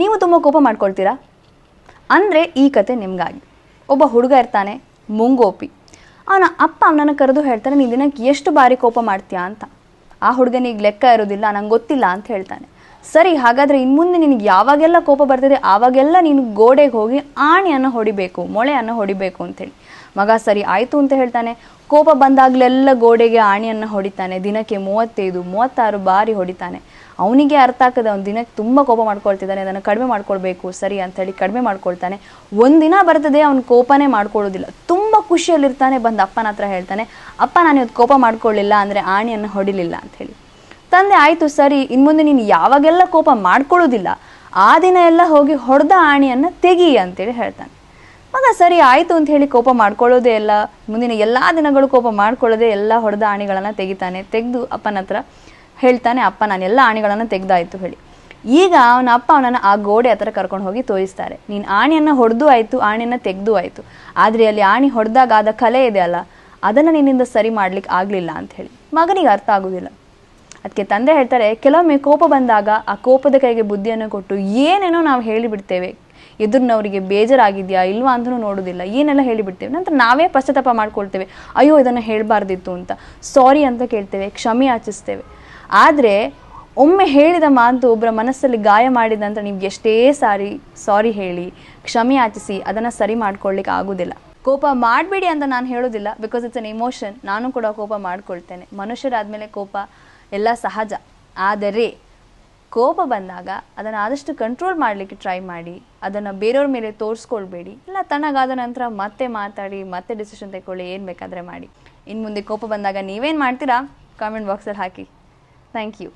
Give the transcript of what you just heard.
ನೀವು ತುಂಬ ಕೋಪ ಮಾಡ್ಕೊಳ್ತೀರಾ? ಅಂದರೆ ಈ ಕತೆ ನಿಮಗಾಗಿ. ಒಬ್ಬ ಹುಡುಗ ಇರ್ತಾನೆ, ಮುಂಗೋಪಿ. ಅವನ ಅಪ್ಪ ಅವನನ್ನು ಕರೆದು ಹೇಳ್ತಾನೆ, ನೀನು ದಿನಕ್ಕೆ ಎಷ್ಟು ಬಾರಿ ಕೋಪ ಮಾಡ್ತೀಯಾ ಅಂತ. ಆ ಹುಡುಗನಿಗೆ ಲೆಕ್ಕ ಇರೋದಿಲ್ಲ, ನಂಗೆ ಗೊತ್ತಿಲ್ಲ ಅಂತ ಹೇಳ್ತಾನೆ. ಸರಿ, ಹಾಗಾದರೆ ಇನ್ನು ಮುಂದೆ ನಿನಗೆ ಯಾವಾಗೆಲ್ಲ ಕೋಪ ಬರ್ತದೆ ಆವಾಗೆಲ್ಲ ನೀನು ಗೋಡೆಗೆ ಹೋಗಿ ಆಣಿಯನ್ನು ಹೊಡಿಬೇಕು, ಮೊಳೆಯನ್ನು ಹೊಡಿಬೇಕು ಅಂತೇಳಿ. ಮಗ ಸರಿ ಆಯಿತು ಅಂತ ಹೇಳ್ತಾನೆ. ಕೋಪ ಬಂದಾಗಲೆಲ್ಲ ಗೋಡೆಗೆ ಆಣಿಯನ್ನು ಹೊಡಿತಾನೆ. ದಿನಕ್ಕೆ 35-36 ಬಾರಿ ಹೊಡಿತಾನೆ. ಅವನಿಗೆ ಅರ್ಥ ಆಗ್ತದೆ ಅವನು ದಿನಕ್ಕೆ ತುಂಬ ಕೋಪ ಮಾಡ್ಕೊಳ್ತಿದ್ದಾನೆ, ಅದನ್ನು ಕಡಿಮೆ ಮಾಡ್ಕೊಳ್ಬೇಕು ಸರಿ ಅಂಥೇಳಿ ಕಡಿಮೆ ಮಾಡ್ಕೊಳ್ತಾನೆ. ಒಂದಿನ ಬರ್ತದೆ ಅವನು ಕೋಪನೇ ಮಾಡ್ಕೊಳ್ಳೋದಿಲ್ಲ, ತುಂಬ ಖುಷಿಯಲ್ಲಿರ್ತಾನೆ. ಬಂದು ಅಪ್ಪನ ಹತ್ರ ಹೇಳ್ತಾನೆ, ಅಪ್ಪ ನಾನು ಇವತ್ತು ಕೋಪ ಮಾಡ್ಕೊಳ್ಳಿಲ್ಲ ಅಂದರೆ ಆಣಿಯನ್ನು ಹೊಡಿಲಿಲ್ಲ ಅಂಥೇಳಿ. ತಂದೆ ಆಯಿತು ಸರಿ, ಇನ್ಮುಂದೆ ನೀನು ಯಾವಾಗೆಲ್ಲ ಕೋಪ ಮಾಡ್ಕೊಳ್ಳೋದಿಲ್ಲ ಆ ದಿನ ಎಲ್ಲ ಹೋಗಿ ಹೊಡೆದ ಆಣಿಯನ್ನು ತೆಗಿ ಅಂತೇಳಿ ಹೇಳ್ತಾನೆ. ಮಗ ಸರಿ ಆಯಿತು ಅಂತ ಹೇಳಿ ಕೋಪ ಮಾಡ್ಕೊಳ್ಳೋದೇ ಎಲ್ಲ, ಮುಂದಿನ ಎಲ್ಲ ದಿನಗಳು ಕೋಪ ಮಾಡ್ಕೊಳ್ಳೋದೇ ಎಲ್ಲ ಹೊಡೆದ ಆಣಿಗಳನ್ನು ತೆಗಿತಾನೆ. ತೆಗೆದು ಅಪ್ಪನ ಹತ್ರ ಹೇಳ್ತಾನೆ, ಅಪ್ಪ ನಾನು ಎಲ್ಲ ಆಣಿಗಳನ್ನು ತೆಗೆದಾಯಿತು ಹೇಳಿ. ಈಗ ಅವನ ಅಪ್ಪ ಅವನನ್ನು ಆ ಗೋಡೆ ಹತ್ರ ಕರ್ಕೊಂಡು ಹೋಗಿ ತೋರಿಸ್ತಾರೆ. ನೀನು ಆಣಿಯನ್ನು ಹೊಡೆದು ಆಯಿತು, ಆಣಿಯನ್ನು ತೆಗೆದು ಆಯಿತು, ಆದರೆ ಅಲ್ಲಿ ಆಣಿ ಹೊಡೆದಾಗ ಆದ ಕಲೆ ಇದೆ ಅಲ್ಲ, ಅದನ್ನು ನಿನ್ನಿಂದ ಸರಿ ಮಾಡ್ಲಿಕ್ಕೆ ಆಗಲಿಲ್ಲ ಅಂತ ಹೇಳಿ. ಮಗನಿಗೆ ಅರ್ಥ ಆಗೋದಿಲ್ಲ. ಅದಕ್ಕೆ ತಂದೆ ಹೇಳ್ತಾರೆ, ಕೆಲವೊಮ್ಮೆ ಕೋಪ ಬಂದಾಗ ಆ ಕೋಪದ ಕೈಗೆ ಬುದ್ಧಿಯನ್ನು ಕೊಟ್ಟು ಏನೇನೋ ನಾವು ಹೇಳಿಬಿಡ್ತೇವೆ. ಎದುರಿನವರಿಗೆ ಬೇಜಾರಾಗಿದೆಯಾ ಇಲ್ವಾ ಅಂತಲೂ ನೋಡೋದಿಲ್ಲ, ಏನೆಲ್ಲ ಹೇಳಿಬಿಡ್ತೇವೆ. ನಂತರ ನಾವೇ ಪಶ್ಚಾತ್ತಾಪ ಮಾಡ್ಕೊಳ್ತೇವೆ, ಅಯ್ಯೋ ಇದನ್ನು ಹೇಳಬಾರ್ದಿತ್ತು ಅಂತ. ಸಾರಿ ಅಂತ ಕೇಳ್ತೇವೆ, ಕ್ಷಮೆ ಯಾಚಿಸ್ತೇವೆ. ಆದರೆ ಒಮ್ಮೆ ಹೇಳಿದ ಮಾತು ಒಬ್ಬರ ಮನಸ್ಸಲ್ಲಿ ಗಾಯ ಮಾಡಿದ ನಂತರ ನೀವು ಎಷ್ಟೇ ಸಾರಿ ಹೇಳಿ ಕ್ಷಮೆ ಯಾಚಿಸಿ ಅದನ್ನು ಸರಿ ಮಾಡ್ಕೊಳ್ಳಿಕ್ಕೆ ಆಗೋದಿಲ್ಲ. ಕೋಪ ಮಾಡಬೇಡಿ ಅಂತ ನಾನು ಹೇಳೋದಿಲ್ಲ, ಬಿಕಾಸ್ ಇಟ್ಸ್ ಅನ್ ಇಮೋಷನ್. ನಾನು ಕೂಡ ಕೋಪ ಮಾಡ್ಕೊಳ್ತೇನೆ. ಮನುಷ್ಯರಾದಮೇಲೆ ಕೋಪ ಎಲ್ಲ ಸಹಜ. ಆದರೆ ಕೋಪ ಬಂದಾಗ ಅದನ್ನು ಆದಷ್ಟು ಕಂಟ್ರೋಲ್ ಮಾಡಲಿಕ್ಕೆ ಟ್ರೈ ಮಾಡಿ, ಅದನ್ನು ಬೇರೆಯವ್ರ ಮೇಲೆ ತೋರಿಸ್ಕೊಳ್ಬೇಡಿ. ಇಲ್ಲ ತಣ್ಣಗಾದ ನಂತರ ಮತ್ತೆ ಮಾತಾಡಿ, ಮತ್ತೆ ಡಿಸಿಷನ್ ತಗೊಳ್ಳಿ, ಏನು ಬೇಕಾದರೆ ಮಾಡಿ. ಇನ್ನು ಮುಂದೆ ಕೋಪ ಬಂದಾಗ ನೀವೇನು ಮಾಡ್ತೀರಾ ಕಾಮೆಂಟ್ ಬಾಕ್ಸಲ್ಲಿ ಹಾಕಿ. Thank you.